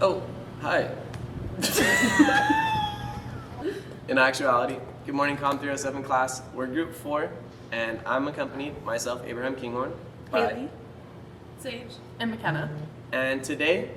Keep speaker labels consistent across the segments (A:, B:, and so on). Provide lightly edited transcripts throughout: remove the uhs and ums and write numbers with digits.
A: Oh, hi. In actuality, good morning, COMM 307 class. We're group 4, and I'm accompanied, myself, Abraham Kinghorn, by
B: Haley,
C: Sage,
B: and McKenna.
A: And today,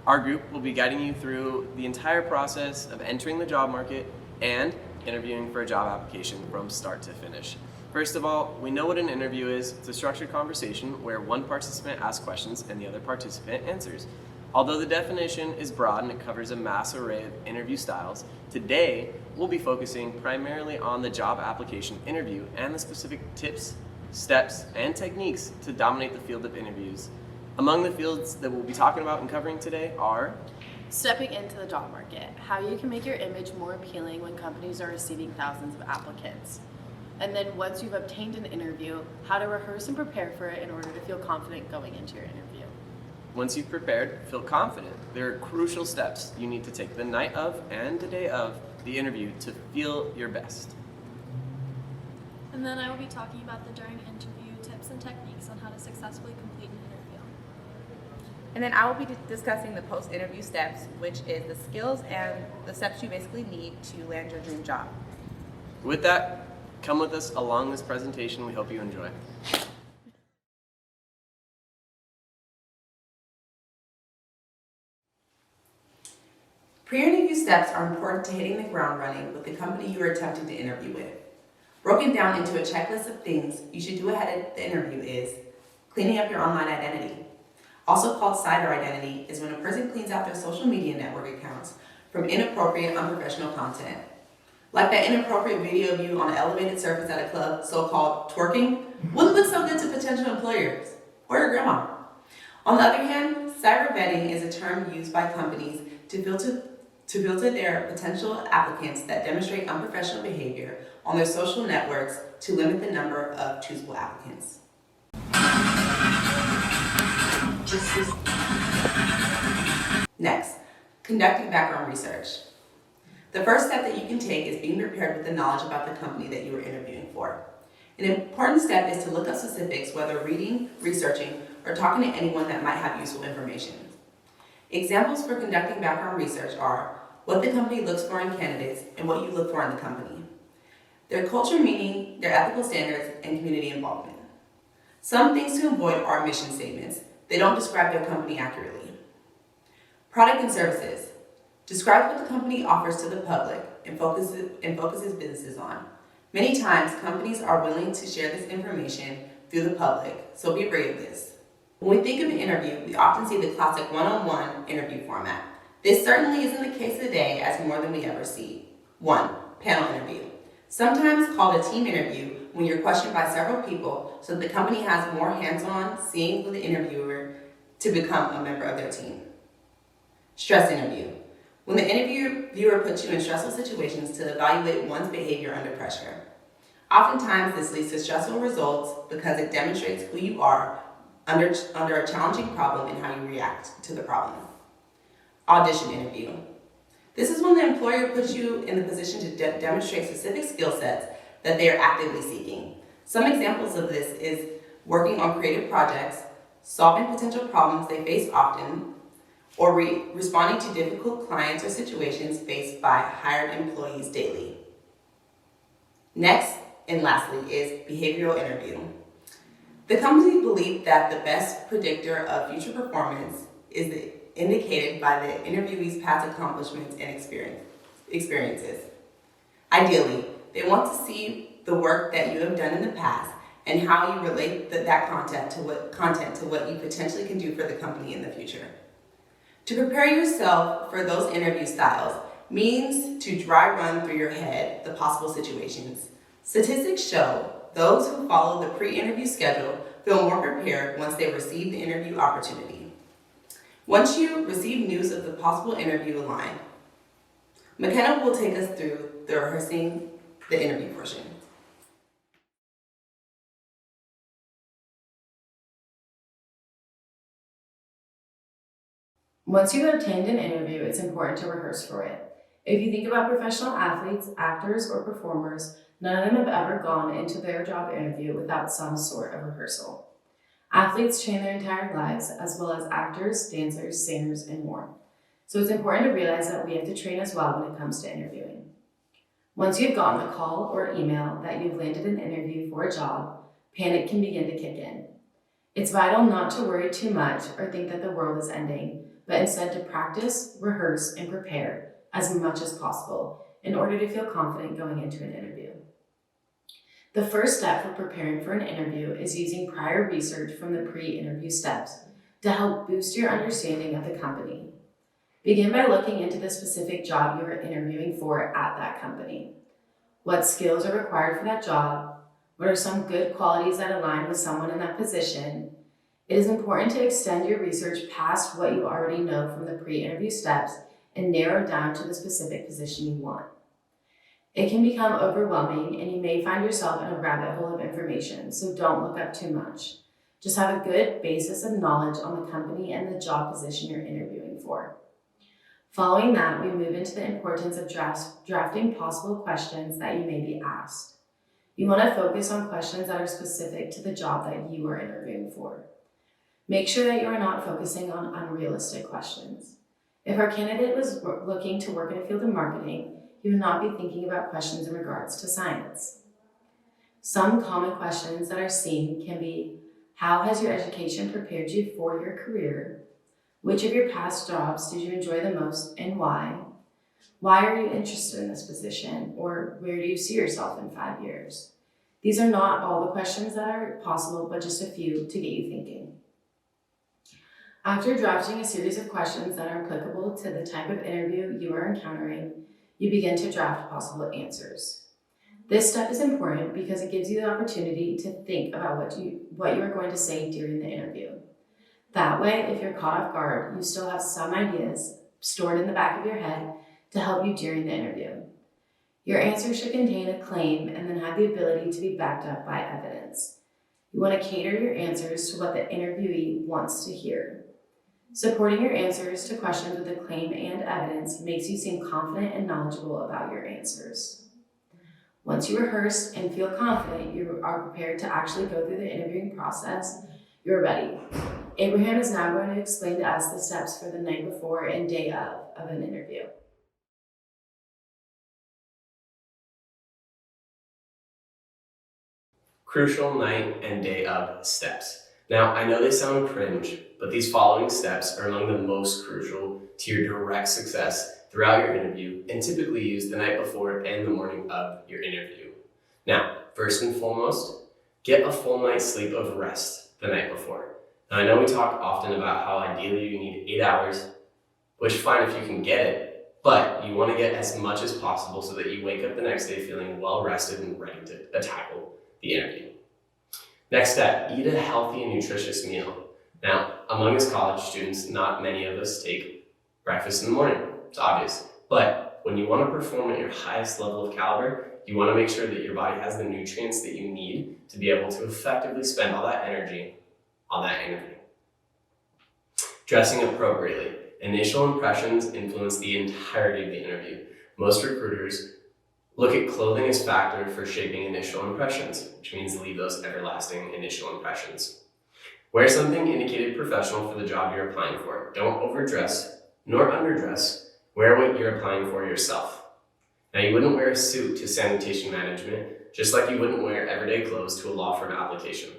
A: our group will be guiding you through the entire process of entering the job market and interviewing for a job application from start to finish. First of all, we know what an interview is. It's a structured conversation where one participant asks questions and the other participant answers. Although the definition is broad and it covers a mass array of interview styles, today we'll be focusing primarily on the job application interview and the specific tips, steps, and techniques to dominate the field of interviews. Among the fields that we'll be talking about and covering today are
B: Stepping into the job market, how you can make your image more appealing when companies are receiving thousands of applicants. And then once you've obtained an interview, how to rehearse and prepare for it in order to feel confident going into your interview.
A: once you've prepared, feel confident. There are crucial steps you need to take the night of and the day of the interview to feel your best.
C: and then I will be talking about the during interview tips and techniques on how to successfully complete an interview.
D: And then I will be discussing the post-interview steps, which is the skills and the steps you basically need to land your dream job.
A: With that, come with us along this presentation. We hope you enjoy.
E: Pre-interview steps are important to hitting the ground running with the company you are attempting to interview with. Broken down into a checklist of things you should do ahead of the interview is cleaning up your online identity. Also called cyber identity is when a person cleans out their social media network accounts from inappropriate, unprofessional content. Like that inappropriate video of you on an elevated surface at a club, so-called twerking, wouldn't look so good to potential employers or your grandma. On the other hand, cyber vetting is a term used by companies to filter their potential applicants that demonstrate unprofessional behavior on their social networks to limit the number of choosable applicants. Next, conducting background research. The first step that you can take is being prepared with the knowledge about the company that you are interviewing for. An important step is to look up specifics, whether reading, researching, or talking to anyone that might have useful information. Examples for conducting background research are what the company looks for in candidates and what you look for in the company. Their culture, meaning their ethical standards and community involvement. Some things to avoid are mission statements. They don't describe their company accurately. Product and services. Describe what the company offers to the public and focuses businesses on. Many times, companies are willing to share this information through the public, so be aware of this. When we think of an interview, we often see the classic one-on-one interview format. This certainly isn't the case today, as more than we ever see. 1. Panel interview. Sometimes called a team interview when you're questioned by several people so that the company has more hands-on seeing for the interviewer to become a member of their team. Stress interview. When the interviewer puts you in stressful situations to evaluate one's behavior under pressure. Oftentimes, this leads to stressful results because it demonstrates who you are under a challenging problem and how you react to the problem. Audition interview. This is when the employer puts you in the position to demonstrate specific skill sets that they are actively seeking. Some examples of this is working on creative projects, solving potential problems they face often, or responding to difficult clients or situations faced by hired employees daily. Next, and lastly, is behavioral interview. The company believes that the best predictor of future performance is indicated by the interviewee's past accomplishments and experiences. Ideally, they want to see the work that you have done in the past and how you relate that content to what you potentially can do for the company in the future. To prepare yourself for those interview styles means to dry run through your head the possible situations. Statistics show those who follow the pre-interview schedule feel more prepared once they receive the interview opportunity. Once you receive news of the possible interview line, McKenna will take us through the rehearsing the interview portion.
B: Once you've obtained an interview, it's important to rehearse for it. If you think about professional athletes, actors, or performers, none of them have ever gone into their job interview without some sort of rehearsal. Athletes train their entire lives, as well as actors, dancers, singers, and more. So it's important to realize that we have to train as well when it comes to interviewing. Once you've gotten the call or email that you've landed an interview for a job, panic can begin to kick in. It's vital not to worry too much or think that the world is ending, but instead to practice, rehearse, and prepare as much as possible in order to feel confident going into an interview. The first step for preparing for an interview is using prior research from the pre-interview steps to help boost your understanding of the company. Begin by looking into the specific job you are interviewing for at that company. What skills are required for that job? What are some good qualities that align with someone in that position? It is important to extend your research past what you already know from the pre-interview steps and narrow down to the specific position you want. It can become overwhelming and you may find yourself in a rabbit hole of information, so don't look up too much. Just have a good basis of knowledge on the company and the job position you're interviewing for. Following that, we move into the importance of drafting possible questions that you may be asked. You want to focus on questions that are specific to the job that you are interviewing for. Make sure that you are not focusing on unrealistic questions. If our candidate was looking to work in a field of marketing, he would not be thinking about questions in regards to science. Some common questions that are seen can be, how has your education prepared you for your career? Which of your past jobs did you enjoy the most and why? Why are you interested in this position? Or where do you see yourself in 5 years? These are not all the questions that are possible, but just a few to get you thinking. After drafting a series of questions that are applicable to the type of interview you are encountering, you begin to draft possible answers. This step is important because it gives you the opportunity to think about what you are going to say during the interview. That way, if you're caught off guard, you still have some ideas stored in the back of your head to help you during the interview. Your answer should contain a claim and then have the ability to be backed up by evidence. You want to cater your answers to what the interviewee wants to hear. Supporting your answers to questions with a claim and evidence makes you seem confident and knowledgeable about your answers. Once you rehearse and feel confident you are prepared to actually go through the interviewing process, you're ready. Abraham is now going to explain to us the steps for the night before and day of an interview.
A: Crucial night and day of steps. Now, I know they sound cringe, but these following steps are among the most crucial to your direct success throughout your interview and typically used the night before and the morning of your interview. Now, first and foremost, get a full night's sleep of rest the night before. Now, I know we talk often about how ideally you need 8 hours, which is fine if you can get it, but you want to get as much as possible so that you wake up the next day feeling well rested and ready to tackle the interview. Next step, eat a healthy and nutritious meal. Now, among us college students, not many of us take breakfast in the morning. It's obvious. But when you want to perform at your highest level of caliber, you want to make sure that your body has the nutrients that you need to be able to effectively spend all that energy on that interview. Dressing appropriately. Initial impressions influence the entirety of the interview. Most recruiters look at clothing as factor for shaping initial impressions, which means leave those everlasting initial impressions. Wear something indicated professional for the job you're applying for. Don't overdress nor underdress. Wear what you're applying for yourself. Now, you wouldn't wear a suit to sanitation management, just like you wouldn't wear everyday clothes to a law firm application.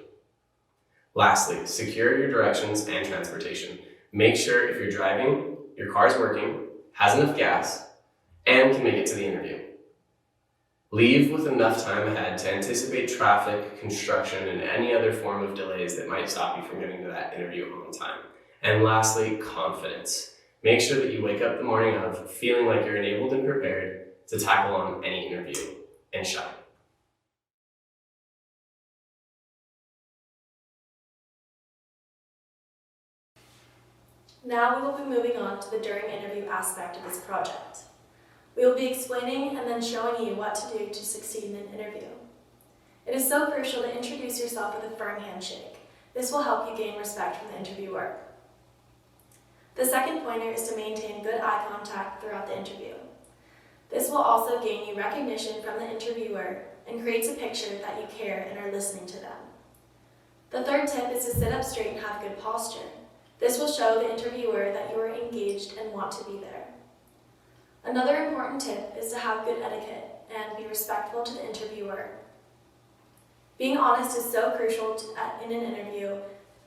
A: Lastly, secure your directions and transportation. Make sure if you're driving, your car's working, has enough gas, and can make it to the interview. Leave with enough time ahead to anticipate traffic, construction, and any other form of delays that might stop you from getting to that interview on time. And lastly, confidence. Make sure that you wake up the morning of feeling like you're enabled and prepared to tackle on any interview and shine.
C: Now we will be moving on to the during interview aspect of this project. We will be explaining and then showing you what to do to succeed in an interview. It is so crucial to introduce yourself with a firm handshake. This will help you gain respect from the interviewer. The second pointer is to maintain good eye contact throughout the interview. This will also gain you recognition from the interviewer and creates a picture that you care and are listening to them. The third tip is to sit up straight and have good posture. This will show the interviewer that you are engaged and want to be there. Another important tip is to have good etiquette and be respectful to the interviewer. Being honest is so crucial in an interview,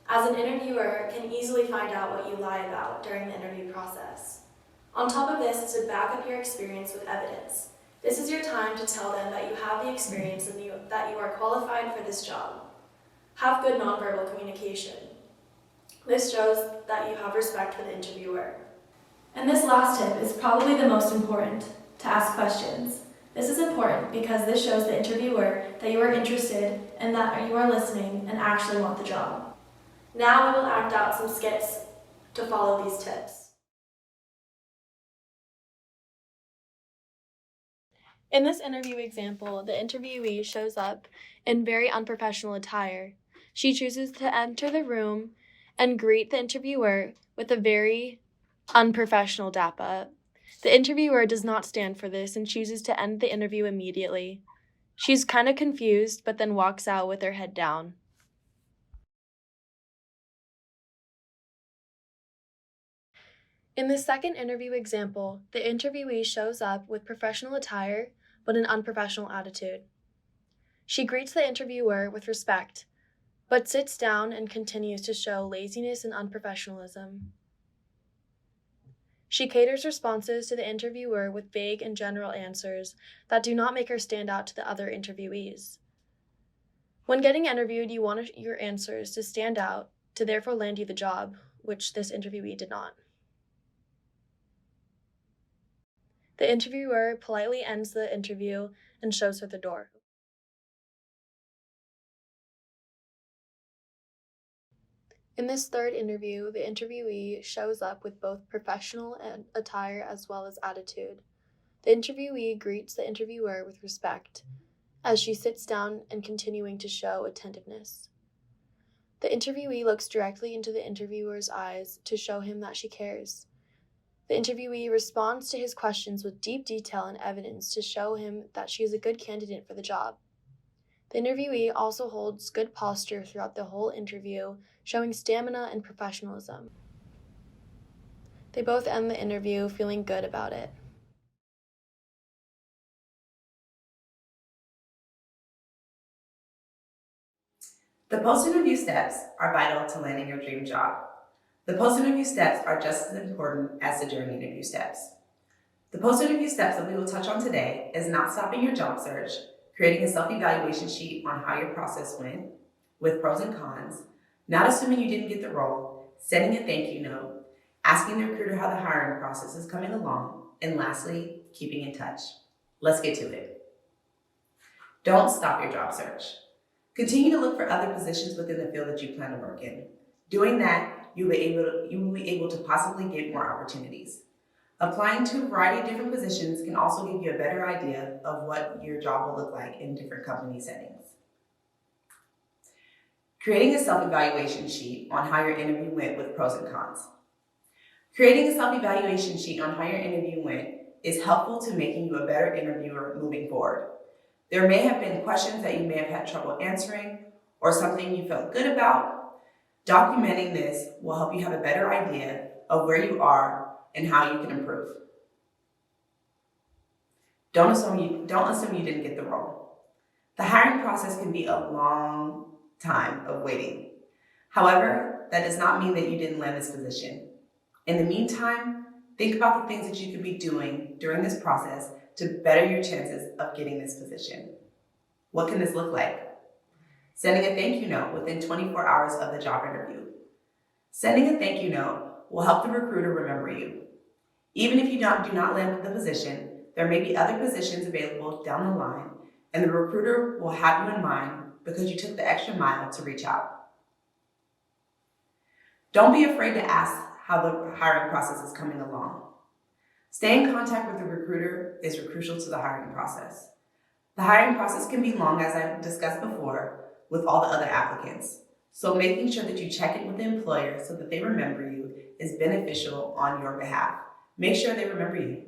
C: as an interviewer can easily find out what you lie about during the interview process. On top of this is to back up your experience with evidence. This is your time to tell them that you have the experience and that you are qualified for this job. Have good nonverbal communication. This shows that you have respect for the interviewer. And this last tip is probably the most important, to ask questions. This is important because this shows the interviewer that you are interested and that you are listening and actually want the job. Now we will act out some skits to follow these tips. In this interview example, the interviewee shows up in very unprofessional attire. She chooses to enter the room and greet the interviewer with a very unprofessional dap up. The interviewer does not stand for this and chooses to end the interview immediately. She's kind of confused, but then walks out with her head down. In the second interview example, the interviewee shows up with professional attire, but an unprofessional attitude. She greets the interviewer with respect, but sits down and continues to show laziness and unprofessionalism. She caters responses to the interviewer with vague and general answers that do not make her stand out to the other interviewees. When getting interviewed, you want your answers to stand out, to therefore land you the job, which this interviewee did not. The interviewer politely ends the interview and shows her the door. In this third interview, the interviewee shows up with both professional attire as well as attitude. The interviewee greets the interviewer with respect, as she sits down and continuing to show attentiveness. The interviewee looks directly into the interviewer's eyes to show him that she cares. The interviewee responds to his questions with deep detail and evidence to show him that she is a good candidate for the job. The interviewee also holds good posture throughout the whole interview, showing stamina and professionalism. They both end the interview feeling good about it.
E: The post-interview steps are vital to landing your dream job. The post-interview steps are just as important as the during interview steps. The post-interview steps that we will touch on today is not stopping your job search, creating a self-evaluation sheet on how your process went, with pros and cons, not assuming you didn't get the role, sending a thank you note, asking the recruiter how the hiring process is coming along, and lastly, keeping in touch. Let's get to it. Don't stop your job search. Continue to look for other positions within the field that you plan to work in. Doing that, you will be able to possibly get more opportunities. Applying to a variety of different positions can also give you a better idea of what your job will look like in different company settings. Creating a self-evaluation sheet on how your interview went with pros and cons. Creating a self-evaluation sheet on how your interview went is helpful to making you a better interviewer moving forward. There may have been questions that you may have had trouble answering or something you felt good about. Documenting this will help you have a better idea of where you are and how you can improve. Don't assume you didn't get the role. The hiring process can be a long time of waiting. However, that does not mean that you didn't land this position. In the meantime, think about the things that you could be doing during this process to better your chances of getting this position. What can this look like? Sending a thank you note within 24 hours of the job interview. Sending a thank you note will help the recruiter remember you. Even if you do not land the position, there may be other positions available down the line, and the recruiter will have you in mind because you took the extra mile to reach out. Don't be afraid to ask how the hiring process is coming along. Stay in contact with the recruiter is crucial to the hiring process. The hiring process can be long, as I've discussed before, with all the other applicants. So making sure that you check in with the employer so that they remember you is beneficial on your behalf. Make sure they remember you.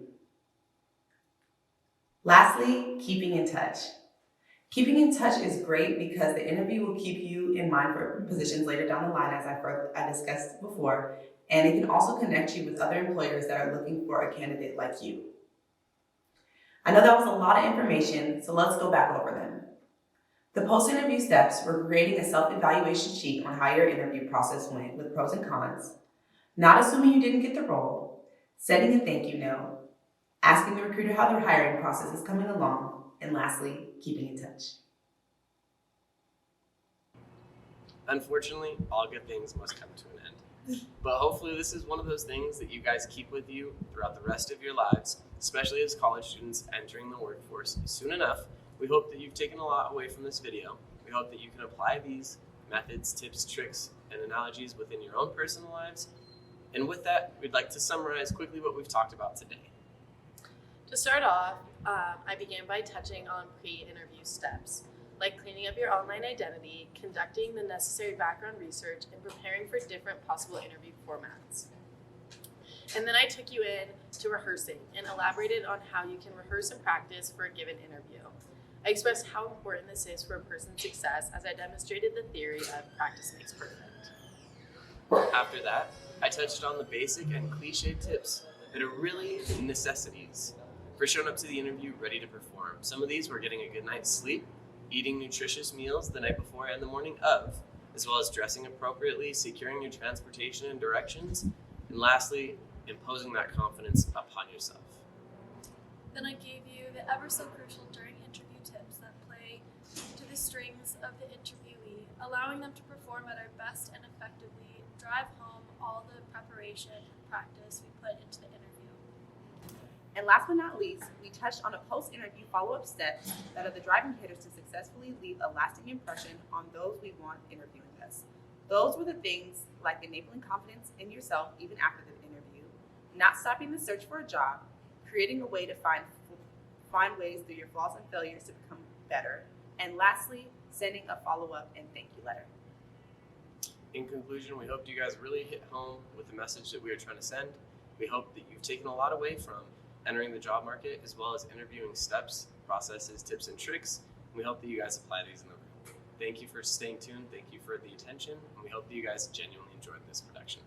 E: Lastly, keeping in touch. Keeping in touch is great because the interview will keep you in mind for positions later down the line, as I discussed before, and it can also connect you with other employers that are looking for a candidate like you. I know that was a lot of information, so let's go back over them. The post-interview steps were creating a self-evaluation sheet on how your interview process went with pros and cons, not assuming you didn't get the role, setting a thank you note, asking the recruiter how their hiring process is coming along, and lastly, keeping in touch.
A: Unfortunately, all good things must come to an end. But hopefully this is one of those things that you guys keep with you throughout the rest of your lives, especially as college students entering the workforce soon enough. We hope that you've taken a lot away from this video. We hope that you can apply these methods, tips, tricks, and analogies within your own personal lives. And with that, we'd like to summarize quickly what we've talked about today.
B: To start off, I began by touching on pre-interview steps, like cleaning up your online identity, conducting the necessary background research, and preparing for different possible interview formats. And then I took you in to rehearsing and elaborated on how you can rehearse and practice for a given interview. I expressed how important this is for a person's success as I demonstrated the theory of practice makes perfect.
A: After that, I touched on the basic and cliche tips that are really necessities for showing up to the interview ready to perform. Some of these were getting a good night's sleep, eating nutritious meals the night before and the morning of, as well as dressing appropriately, securing your transportation and directions, and lastly, imposing that confidence upon yourself.
C: Then I gave you the ever so crucial during interview tips that play to the strengths of the interviewee, allowing them to perform at our best and effectively drive home all the preparation and practice we put into the interview.
D: And last but not least, we touched on a post-interview follow-up steps that are the driving hitters to successfully leave a lasting impression on those we want interviewing us. Those were the things like enabling confidence in yourself even after the interview, not stopping the search for a job, creating a way to find ways through your flaws and failures to become better, and lastly, sending a follow-up and thank you letter.
A: In conclusion, we hope you guys really hit home with the message that we are trying to send. We hope that you've taken a lot away from entering the job market, as well as interviewing steps, processes, tips, and tricks. We hope that you guys apply these in the room. Thank you for staying tuned. Thank you for the attention. And we hope that you guys genuinely enjoyed this production.